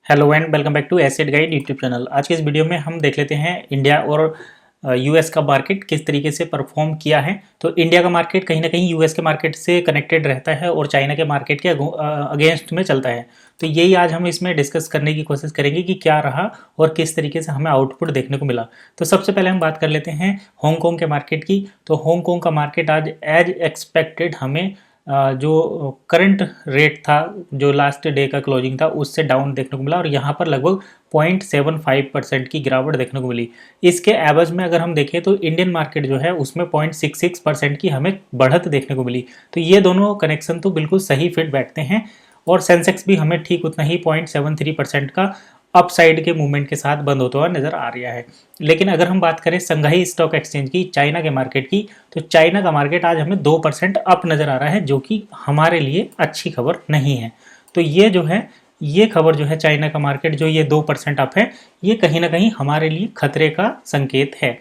Hello and welcome back to asset guide YouTube channel. आज के इस वीडियो में हम देख लेते हैं इंडिया और यूएस का मार्केट किस तरीके से परफॉर्म किया है। तो इंडिया का मार्केट कहीं ना कहीं यूएस के मार्केट से कनेक्टेड रहता है और चाइना के मार्केट के अगेंस्ट में चलता है। तो यही आज हम इसमें डिस्कस करने की कोशिश करेंगे कि क्या रहा और किस तरीके से हमें आउटपुट देखने को मिला। तो सबसे पहले हम बात कर लेते हैं हांगकांग के मार्केट की। तो हांगकांग का मार्केट आज एज एक्सपेक्टेड हमें जो करंट रेट था, जो लास्ट डे का क्लोजिंग था, उससे डाउन देखने को मिला और यहाँ पर लगभग 0.75% की गिरावट देखने को मिली। इसके एवज में अगर हम देखें तो इंडियन मार्केट जो है उसमें 0.66% की हमें बढ़त देखने को मिली। तो ये दोनों कनेक्शन तो बिल्कुल सही फिट बैठते हैं और सेंसेक्स भी हमें ठीक उतना ही 0.73% का अपसाइड के मूवमेंट के साथ बंद होता हुआ नजर आ रहा है। लेकिन अगर हम बात करें संघाई स्टॉक एक्सचेंज की, चाइना के मार्केट की, तो चाइना का मार्केट आज हमें 2% अप नजर आ रहा है, जो कि हमारे लिए अच्छी खबर नहीं है। तो ये जो है, ये खबर जो है चाइना का मार्केट जो ये 2% अप है, ये कहीं ना कहीं हमारे लिए खतरे का संकेत है।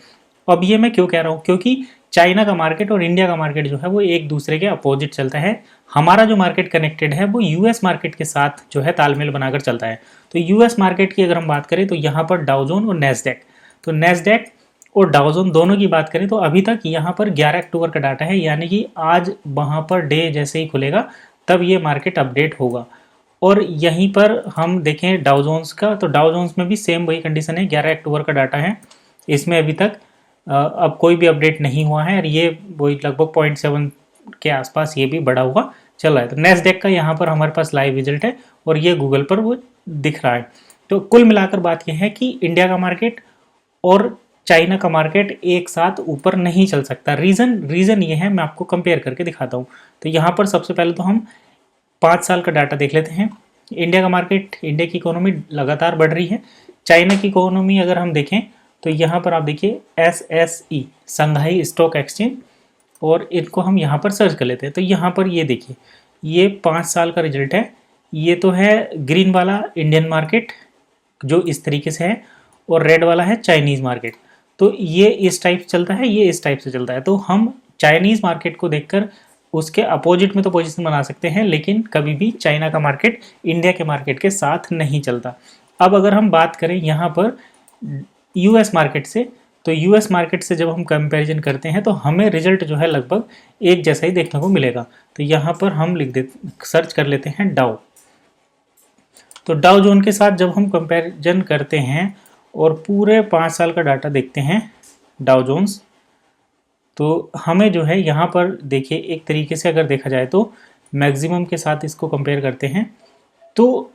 अब ये मैं क्यों कह रहा हूँ, क्योंकि चाइना का मार्केट और इंडिया का मार्केट जो है वो एक दूसरे के अपोजिट चलता है। हमारा जो मार्केट कनेक्टेड है वो यूएस मार्केट के साथ जो है तालमेल बनाकर चलता है। तो यूएस मार्केट की अगर हम बात करें तो यहाँ पर डाउजोन और नेस्डैक, तो नेस्डैक और डाउजोन दोनों की बात करें तो अभी तक यहाँ पर 11 अक्टूबर का डाटा है, यानी कि आज वहाँ पर डे जैसे ही खुलेगा तब ये मार्केट अपडेट होगा। और यहीं पर हम देखें डाउजोन्स का, तो डाउजोन्स में भी सेम वही कंडीशन है, 11 अक्टूबर का डाटा है। इसमें अभी तक अब कोई भी अपडेट नहीं हुआ है और ये वही लगभग 0.7 के आसपास ये भी बढ़ा हुआ चल रहा है। तो नेस्डैक का यहाँ पर हमारे पास लाइव रिजल्ट है और ये गूगल पर वो दिख रहा है। तो कुल मिलाकर बात यह है कि इंडिया का मार्केट और चाइना का मार्केट एक साथ ऊपर नहीं चल सकता। रीज़न ये है, मैं आपको कंपेयर करके दिखाता हूँ। तो यहाँ पर सबसे पहले तो हम 5 साल का डाटा देख लेते हैं। इंडिया का मार्केट, इंडिया की इकोनॉमी लगातार बढ़ रही है। चाइना की इकोनॉमी अगर हम देखें तो यहाँ पर आप देखिए SSE, संघाई स्टॉक एक्सचेंज, और इनको हम यहाँ पर सर्च कर लेते हैं। तो यहाँ पर ये देखिए, ये 5 साल का रिजल्ट है। ये तो है ग्रीन वाला इंडियन मार्केट जो इस तरीके से है, और रेड वाला है चाइनीज़ मार्केट। तो ये इस टाइप से चलता है, ये इस टाइप से चलता है। तो हम चाइनीज़ मार्केट को देखकर उसके अपोजिट में तो पोजीशन बना सकते हैं, लेकिन कभी भी चाइना का मार्केट इंडिया के मार्केट के साथ नहीं चलता। अब अगर हम बात करें यहाँ पर यूएस मार्केट से, तो यूएस मार्केट से जब हम कंपैरिजन करते हैं तो हमें रिजल्ट जो है लगभग एक जैसा ही देखने को मिलेगा। तो यहाँ पर हम सर्च कर लेते हैं डाउ। तो डाउ जोन के साथ जब हम कंपैरिजन करते हैं और पूरे 5 साल का डाटा देखते हैं डाउ जोन्स, तो हमें जो है यहाँ पर देखिए, एक तरीके से अगर देखा जाए तो मैक्सिमम के साथ इसको कंपेयर करते हैं तो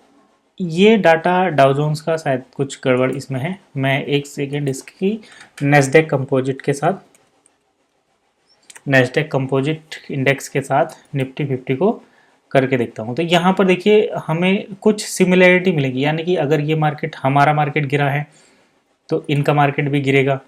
ये डाटा डाउ जोन्स का शायद कुछ गड़बड़ इसमें है। मैं एक सेकेंड इसकी नेस्डैक कंपोजिट के साथ, नेस्डैक कंपोजिट इंडेक्स के साथ निफ्टी 50 को करके देखता हूँ। तो यहाँ पर देखिए हमें कुछ सिमिलैरिटी मिलेगी, यानी कि अगर ये मार्केट, हमारा मार्केट गिरा है तो इनका मार्केट भी गिरेगा,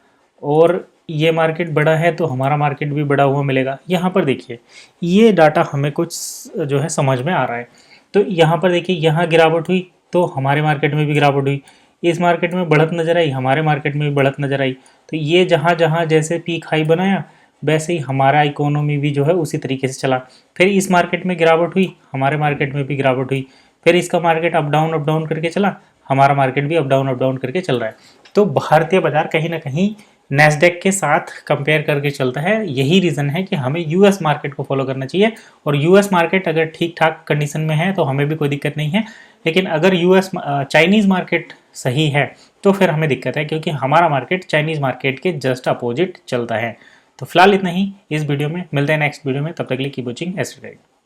और ये मार्केट बड़ा है तो हमारा मार्केट भी बड़ा हुआ मिलेगा। यहाँ पर देखिए ये डाटा हमें कुछ जो है समझ में आ रहा है। तो यहाँ पर देखिए, यहाँ गिरावट हुई तो हमारे मार्केट में भी गिरावट हुई, इस मार्केट में बढ़त नज़र आई, हमारे मार्केट में भी बढ़त नज़र आई। तो ये जहाँ जहाँ जैसे पीक हाई बनाया वैसे ही हमारा इकोनॉमी भी जो है उसी तरीके से चला। फिर इस मार्केट में गिरावट हुई, हमारे मार्केट में भी गिरावट हुई। फिर इसका मार्केट अप डाउन करके चला, हमारा मार्केट भी अप डाउन करके चल रहा है। तो भारतीय बाजार कहीं ना कहीं नेस्डैक के साथ कंपेयर करके चलता है। यही रीज़न है कि हमें यूएस मार्केट को फॉलो करना चाहिए, और यूएस मार्केट अगर ठीक ठाक कंडीशन में है तो हमें भी कोई दिक्कत नहीं है। लेकिन अगर चाइनीज़ मार्केट सही है तो फिर हमें दिक्कत है, क्योंकि हमारा मार्केट चाइनीज़ मार्केट के जस्ट अपोजिट चलता है। तो फिलहाल इतना ही इस वीडियो में, मिलते हैं नेक्स्ट वीडियो में। तब तक के लिए कीप वॉचिंग एसेट गाइड।